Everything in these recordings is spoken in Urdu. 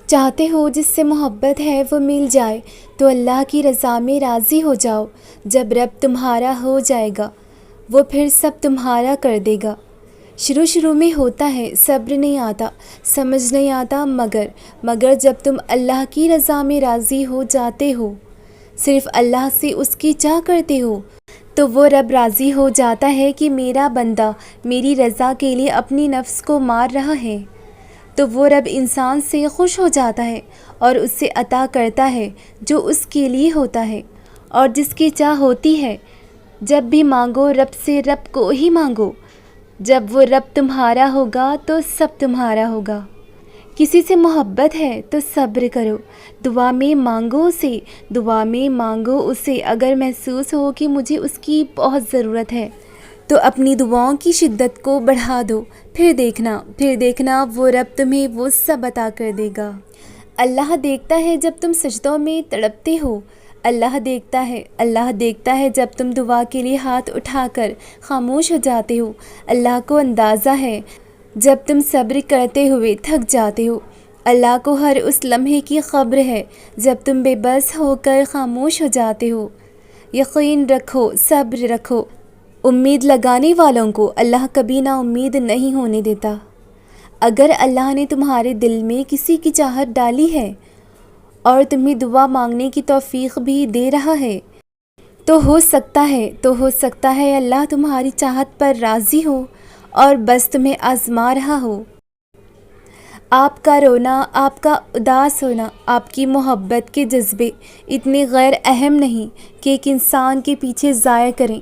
چاہتے ہو جس سے محبت ہے وہ مل جائے تو اللہ کی رضا میں راضی ہو جاؤ۔ جب رب تمہارا ہو جائے گا وہ پھر سب تمہارا کر دے گا۔ شروع میں ہوتا ہے، صبر نہیں آتا، سمجھ نہیں آتا، مگر جب تم اللہ کی رضا میں راضی ہو جاتے ہو، صرف اللہ سے اس کی چاہ کرتے ہو، تو وہ رب راضی ہو جاتا ہے کہ میرا بندہ میری رضا کے لیے اپنی نفس کو مار رہا ہے۔ تو وہ رب انسان سے خوش ہو جاتا ہے اور اس سے عطا کرتا ہے جو اس کے لیے ہوتا ہے اور جس کی چاہ ہوتی ہے۔ جب بھی مانگو رب سے رب کو ہی مانگو۔ جب وہ رب تمہارا ہوگا تو سب تمہارا ہوگا۔ کسی سے محبت ہے تو صبر کرو، دعا میں مانگو اسے۔ اگر محسوس ہو کہ مجھے اس کی بہت ضرورت ہے تو اپنی دعاؤں کی شدت کو بڑھا دو، پھر دیکھنا وہ رب تمہیں وہ سب عطا کر دے گا۔ اللہ دیکھتا ہے جب تم سجدوں میں تڑپتے ہو، اللہ دیکھتا ہے جب تم دعا کے لیے ہاتھ اٹھا کر خاموش ہو جاتے ہو، اللہ کو اندازہ ہے جب تم صبر کرتے ہوئے تھک جاتے ہو، اللہ کو ہر اس لمحے کی خبر ہے جب تم بے بس ہو کر خاموش ہو جاتے ہو۔ یقین رکھو، صبر رکھو، امید لگانے والوں کو اللہ کبھی نا امید نہیں ہونے دیتا۔ اگر اللہ نے تمہارے دل میں کسی کی چاہت ڈالی ہے اور تمہیں دعا مانگنے کی توفیق بھی دے رہا ہے تو ہو سکتا ہے اللہ تمہاری چاہت پر راضی ہو اور بس تمہیں آزما رہا ہو۔ آپ کا رونا، آپ کا اداس ہونا، آپ کی محبت کے جذبے اتنے غیر اہم نہیں کہ ایک انسان کے پیچھے ضائع کریں۔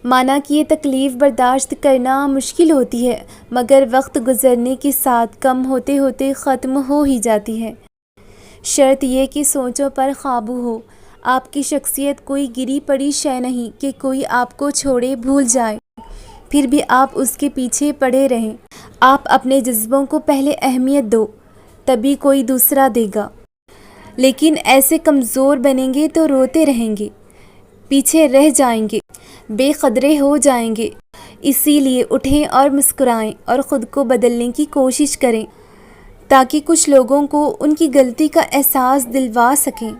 مانا کہ یہ تکلیف برداشت کرنا مشکل ہوتی ہے مگر وقت گزرنے کے ساتھ کم ہوتے ہوتے ختم ہو ہی جاتی ہے۔ شرط یہ کہ سوچوں پر قابو ہو۔ آپ کی شخصیت کوئی گری پڑی شے نہیں کہ کوئی آپ کو چھوڑے بھول جائے پھر بھی آپ اس کے پیچھے پڑے رہیں۔ آپ اپنے جذبوں کو پہلے اہمیت دو، تبھی کوئی دوسرا دے گا۔ لیکن ایسے کمزور بنیں گے تو روتے رہیں گے، پیچھے رہ جائیں گے، بے قدرے ہو جائیں گے۔ اسی لیے اٹھیں اور مسکرائیں اور خود کو بدلنے کی کوشش کریں تاکہ کچھ لوگوں کو ان کی غلطی کا احساس دلوا سکیں۔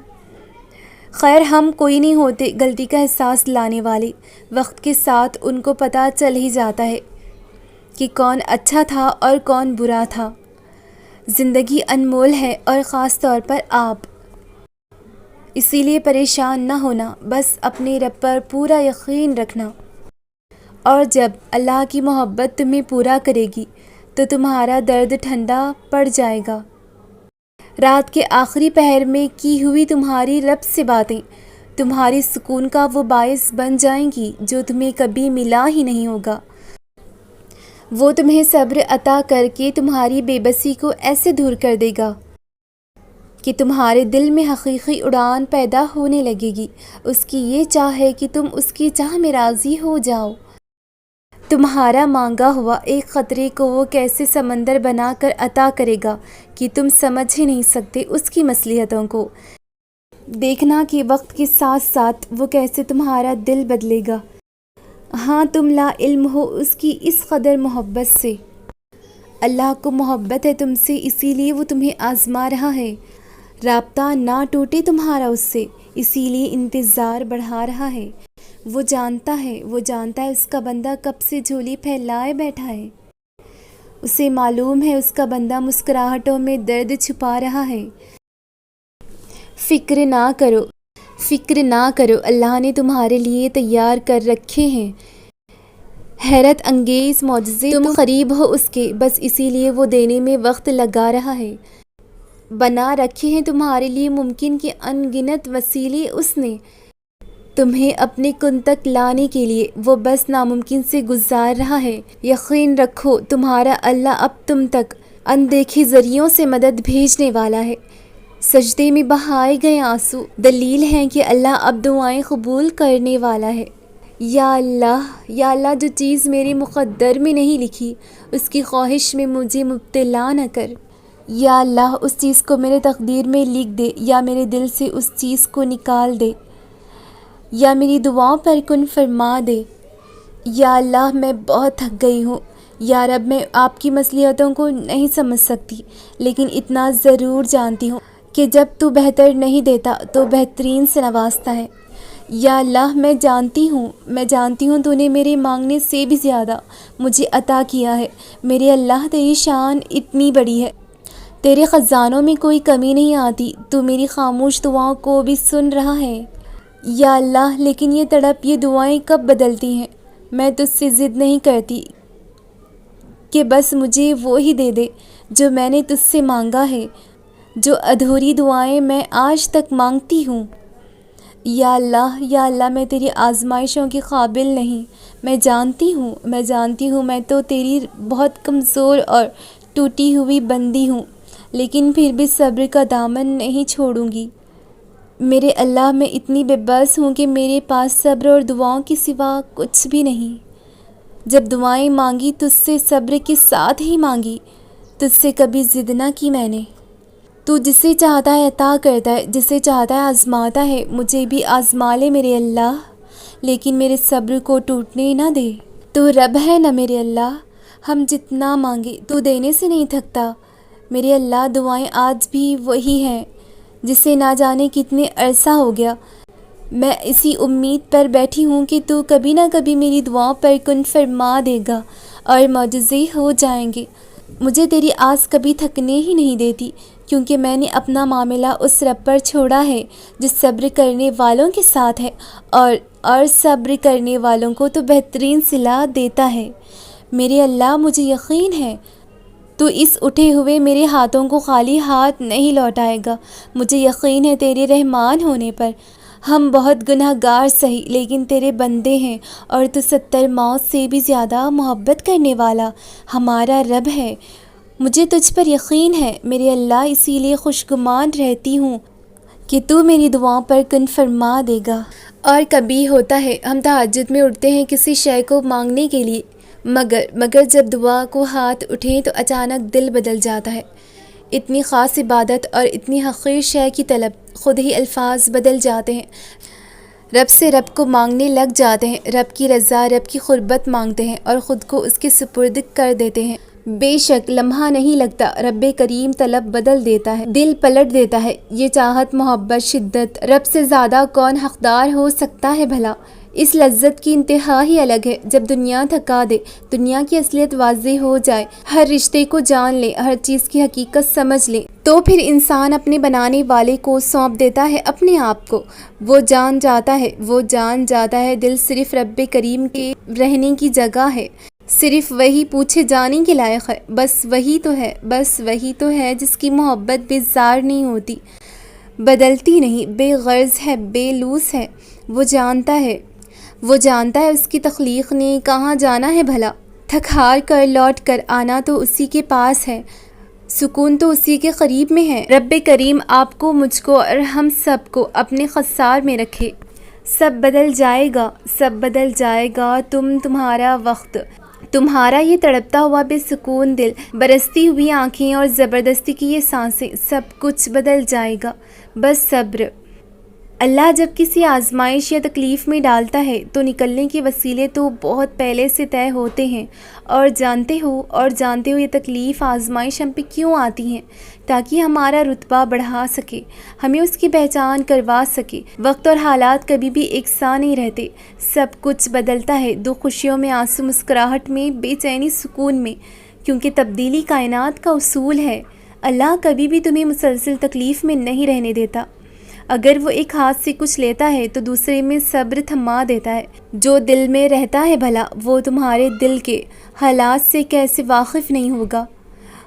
خیر، ہم کوئی نہیں ہوتے غلطی کا احساس لانے والے، وقت کے ساتھ ان کو پتہ چل ہی جاتا ہے کہ کون اچھا تھا اور کون برا تھا۔ زندگی انمول ہے اور خاص طور پر آپ، اسی لیے پریشان نہ ہونا، بس اپنے رب پر پورا یقین رکھنا، اور جب اللہ کی محبت تمہیں پورا کرے گی تو تمہارا درد ٹھنڈا پڑ جائے گا۔ رات کے آخری پہر میں کی ہوئی تمہاری رب سے باتیں تمہاری سکون کا وہ باعث بن جائیں گی جو تمہیں کبھی ملا ہی نہیں ہوگا۔ وہ تمہیں صبر عطا کر کے تمہاری بے بسی کو ایسے دور کر دے گا کہ تمہارے دل میں حقیقی اڑان پیدا ہونے لگے گی۔ اس کی یہ چاہ ہے کہ تم اس کی چاہ میں راضی ہو جاؤ۔ تمہارا مانگا ہوا ایک قطرے کو وہ کیسے سمندر بنا کر عطا کرے گا کہ تم سمجھ ہی نہیں سکتے اس کی مصلحتوں کو۔ دیکھنا کہ وقت کے ساتھ ساتھ وہ کیسے تمہارا دل بدلے گا۔ ہاں، تم لا علم ہو اس کی اس قدر محبت سے۔ اللہ کو محبت ہے تم سے، اسی لیے وہ تمہیں آزما رہا ہے۔ رابطہ نہ ٹوٹے تمہارا اس سے، اسی لیے انتظار بڑھا رہا ہے۔ وہ جانتا ہے اس کا بندہ کب سے جھولی پھیلائے بیٹھا ہے۔ اسے معلوم ہے اس کا بندہ مسکراہٹوں میں درد چھپا رہا ہے۔ فکر نہ کرو، اللہ نے تمہارے لیے تیار کر رکھے ہیں حیرت انگیز معجزے۔ تم قریب ہو اس کے، بس اسی لیے وہ دینے میں وقت لگا رہا ہے۔ بنا رکھے ہیں تمہارے لیے ممکن کے ان گنت وسیلے اس نے تمہیں اپنے کن تک لانے کے لیے، وہ بس ناممکن سے گزار رہا ہے۔ یقین رکھو تمہارا اللہ اب تم تک اندیکھے ذریعوں سے مدد بھیجنے والا ہے۔ سجدے میں بہائے گئے آنسو دلیل ہیں کہ اللہ اب دعائیں قبول کرنے والا ہے۔ یا اللہ، جو چیز میرے مقدر میں نہیں لکھی اس کی خواہش میں مجھے مبتلا نہ کر۔ یا اللہ، اس چیز کو میرے تقدیر میں لکھ دے یا میرے دل سے اس چیز کو نکال دے یا میری دعاؤں پر کن فرما دے۔ یا اللہ، میں بہت تھک گئی ہوں، یا رب میں آپ کی مصلحتوں کو نہیں سمجھ سکتی، لیکن اتنا ضرور جانتی ہوں کہ جب تو بہتر نہیں دیتا تو بہترین سے نوازتا ہے۔ یا اللہ میں جانتی ہوں تو نے میرے مانگنے سے بھی زیادہ مجھے عطا کیا ہے۔ میرے اللہ تیری شان اتنی بڑی ہے، تیرے خزانوں میں کوئی کمی نہیں آتی، تو میری خاموش دعاؤں کو بھی سن رہا ہے۔ یا اللہ لیکن یہ تڑپ، یہ دعائیں کب بدلتی ہیں؟ میں تجھ سے ضد نہیں کرتی کہ بس مجھے وہی دے دے جو میں نے تجھ سے مانگا ہے، جو ادھوری دعائیں میں آج تک مانگتی ہوں۔ یا اللہ میں تیری آزمائشوں کے قابل نہیں، میں جانتی ہوں میں تو تیری بہت کمزور اور ٹوٹی ہوئی بندی ہوں، لیکن پھر بھی صبر کا دامن نہیں چھوڑوں گی۔ میرے اللہ میں اتنی بے بس ہوں کہ میرے پاس صبر اور دعاؤں کے سوا کچھ بھی نہیں۔ جب دعائیں مانگی تجھ سے صبر کے ساتھ ہی مانگی، تجھ سے کبھی ضد نہ کی میں نے۔ تو جسے چاہتا ہے عطا کرتا ہے، جسے چاہتا ہے آزماتا ہے، مجھے بھی آزما لے میرے اللہ، لیکن میرے صبر کو ٹوٹنے نہ دے۔ تو رب ہے نا میرے اللہ، ہم جتنا مانگے تو دینے سے نہیں تھکتا۔ میرے اللہ دعائیں آج بھی وہی ہیں جسے نہ جانے کتنے عرصہ ہو گیا۔ میں اسی امید پر بیٹھی ہوں کہ تو کبھی نہ کبھی میری دعاؤں پر کن فرما دے گا اور معجزے ہو جائیں گے۔ مجھے تیری آس کبھی تھکنے ہی نہیں دیتی، کیونکہ میں نے اپنا معاملہ اس رب پر چھوڑا ہے جو صبر کرنے والوں کے ساتھ ہے، اور صبر کرنے والوں کو تو بہترین صلہ دیتا ہے۔ میرے اللہ مجھے یقین ہے تو اس اٹھے ہوئے میرے ہاتھوں کو خالی ہاتھ نہیں لوٹائے گا۔ مجھے یقین ہے تیرے رحمان ہونے پر۔ ہم بہت گناہ گار سہی، لیکن تیرے بندے ہیں، اور تو 70 موت سے بھی زیادہ محبت کرنے والا ہمارا رب ہے۔ مجھے تجھ پر یقین ہے میرے اللہ، اسی لیے خوشگمان رہتی ہوں کہ تو میری دعاؤں پر کن فرما دے گا۔ اور کبھی ہوتا ہے ہم تہجد میں اٹھتے ہیں کسی شے کو مانگنے کے لیے، مگر جب دعا کو ہاتھ اٹھیں تو اچانک دل بدل جاتا ہے۔ اتنی خاص عبادت اور اتنی حقیر شے کی طلب، خود ہی الفاظ بدل جاتے ہیں، رب سے رب کو مانگنے لگ جاتے ہیں، رب کی رضا، رب کی قربت مانگتے ہیں اور خود کو اس کے سپرد کر دیتے ہیں۔ بے شک لمحہ نہیں لگتا رب کریم طلب بدل دیتا ہے، دل پلٹ دیتا ہے۔ یہ چاہت، محبت، شدت، رب سے زیادہ کون حقدار ہو سکتا ہے بھلا؟ اس لذت کی انتہا ہی الگ ہے جب دنیا تھکا دے، دنیا کی اصلیت واضح ہو جائے، ہر رشتے کو جان لے، ہر چیز کی حقیقت سمجھ لے، تو پھر انسان اپنے بنانے والے کو سونپ دیتا ہے اپنے آپ کو۔ وہ جان جاتا ہے دل صرف رب کریم کے رہنے کی جگہ ہے، صرف وہی پوچھے جانے کے لائق ہے۔ بس وہی تو ہے جس کی محبت بے زار نہیں ہوتی، بدلتی نہیں، بے غرض ہے، بے لوث ہے۔ وہ جانتا ہے اس کی تخلیق نے کہاں جانا ہے بھلا۔ تھک ہار کر لوٹ کر آنا تو اسی کے پاس ہے، سکون تو اسی کے قریب میں ہے۔ رب کریم آپ کو، مجھ کو اور ہم سب کو اپنے خسار میں رکھے۔ سب بدل جائے گا، تمہارا وقت، تمہارا یہ تڑپتا ہوا بے سکون دل، برستی ہوئی آنکھیں اور زبردستی کی یہ سانسیں، سب کچھ بدل جائے گا۔ بس صبر۔ اللہ جب کسی آزمائش یا تکلیف میں ڈالتا ہے تو نکلنے کے وسیلے تو بہت پہلے سے طے ہوتے ہیں، اور جانتے ہو یہ تکلیف، آزمائش ہم پہ کیوں آتی ہیں؟ تاکہ ہمارا رتبہ بڑھا سکے، ہمیں اس کی پہچان کروا سکے۔ وقت اور حالات کبھی بھی یکساں نہیں رہتے، سب کچھ بدلتا ہے، دو خوشیوں میں، آنسو، مسکراہٹ میں، بے چینی، سکون میں، کیونکہ تبدیلی کائنات کا اصول ہے۔ اللہ کبھی بھی تمہیں مسلسل تکلیف میں نہیں رہنے دیتا۔ اگر وہ ایک ہاتھ سے کچھ لیتا ہے تو دوسرے میں صبر تھما دیتا ہے۔ جو دل میں رہتا ہے بھلا، وہ تمہارے دل کے حالات سے کیسے واقف نہیں ہوگا؟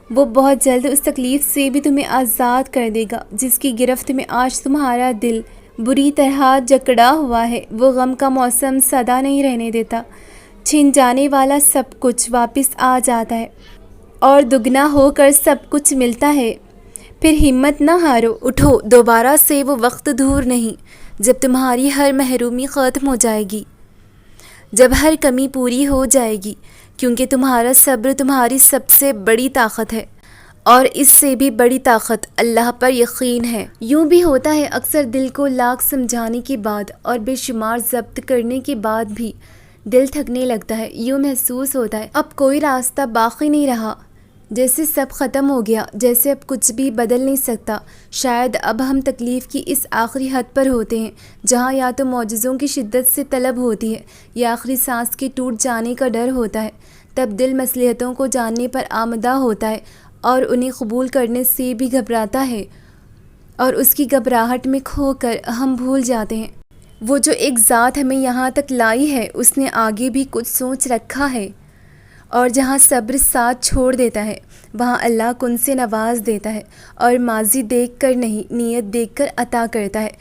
وہ بہت جلد اس تکلیف سے بھی تمہیں آزاد کر دے گا جس کی گرفت میں آج تمہارا دل بری طرح جکڑا ہوا ہے۔ وہ غم کا موسم سدا نہیں رہنے دیتا، چھن جانے والا سب کچھ واپس آ جاتا ہے اور دگنا ہو کر سب کچھ ملتا ہے۔ پھر ہمت نہ ہارو، اٹھو، دوبارہ سے وہ وقت دور نہیں جب تمہاری ہر محرومی ختم ہو جائے گی، جب ہر کمی پوری ہو جائے گی، کیونکہ تمہارا صبر تمہاری سب سے بڑی طاقت ہے، اور اس سے بھی بڑی طاقت اللہ پر یقین ہے۔ یوں بھی ہوتا ہے اکثر دل کو لاکھ سمجھانے کے بعد اور بے شمار ضبط کرنے کے بعد بھی دل تھکنے لگتا ہے، یوں محسوس ہوتا ہے اب کوئی راستہ باقی نہیں رہا، جیسے سب ختم ہو گیا، جیسے اب کچھ بھی بدل نہیں سکتا۔ شاید اب ہم تکلیف کی اس آخری حد پر ہوتے ہیں جہاں یا تو معجزوں کی شدت سے طلب ہوتی ہے یا آخری سانس کے ٹوٹ جانے کا ڈر ہوتا ہے۔ تب دل مصلحتوں کو جاننے پر آمادہ ہوتا ہے اور انہیں قبول کرنے سے بھی گھبراتا ہے، اور اس کی گھبراہٹ میں کھو کر ہم بھول جاتے ہیں وہ جو ایک ذات ہمیں یہاں تک لائی ہے، اس نے آگے بھی کچھ سوچ رکھا ہے، اور جہاں صبر ساتھ چھوڑ دیتا ہے وہاں اللہ کن سے نواز دیتا ہے، اور ماضی دیکھ کر نہیں، نیت دیکھ کر عطا کرتا ہے۔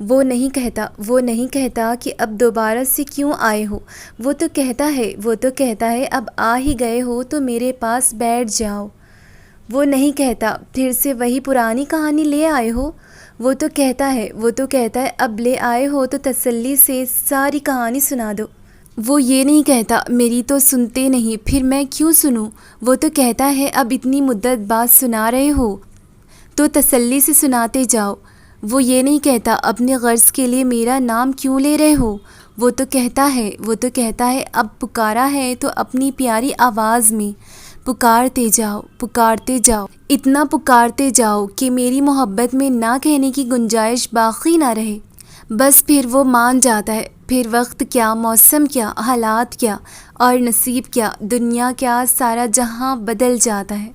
وہ نہیں کہتا کہ اب دوبارہ سے کیوں آئے ہو، وہ تو کہتا ہے اب آ ہی گئے ہو تو میرے پاس بیٹھ جاؤ۔ وہ نہیں کہتا پھر سے وہی پرانی کہانی لے آئے ہو، وہ تو کہتا ہے اب لے آئے ہو تو تسلی سے ساری کہانی سنا دو۔ وہ یہ نہیں کہتا میری تو سنتے نہیں، پھر میں کیوں سنوں، وہ تو کہتا ہے اب اتنی مدت بعد سنا رہے ہو تو تسلی سے سناتے جاؤ۔ وہ یہ نہیں کہتا اپنے غرض کے لیے میرا نام کیوں لے رہے ہو، وہ تو کہتا ہے اب پکارا ہے تو اپنی پیاری آواز میں پکارتے جاؤ، اتنا پکارتے جاؤ کہ میری محبت میں نہ کہنے کی گنجائش باقی نہ رہے۔ بس پھر وہ مان جاتا ہے، پھر وقت کیا، موسم کیا، حالات کیا اور نصیب کیا، دنیا کیا، سارا جہاں بدل جاتا ہے۔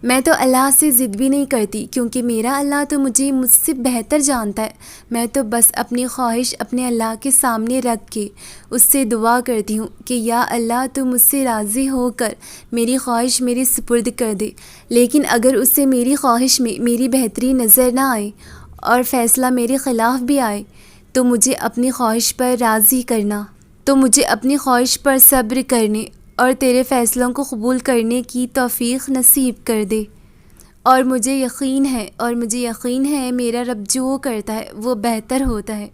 میں تو اللہ سے ضد بھی نہیں کرتی کیونکہ میرا اللہ تو مجھ سے بہتر جانتا ہے۔ میں تو بس اپنی خواہش اپنے اللہ کے سامنے رکھ کے اس سے دعا کرتی ہوں کہ یا اللہ تو مجھ سے راضی ہو کر میری خواہش میرے سپرد کر دے، لیکن اگر اسے میری خواہش میں میری بہتری نظر نہ آئے اور فیصلہ میرے خلاف بھی آئے تو مجھے اپنی خواہش پر راضی کرنا، تو مجھے اپنی خواہش پر صبر کرنے اور تیرے فیصلوں کو قبول کرنے کی توفیق نصیب کر دے۔ اور مجھے یقین ہے میرا رب جو کرتا ہے وہ بہتر ہوتا ہے۔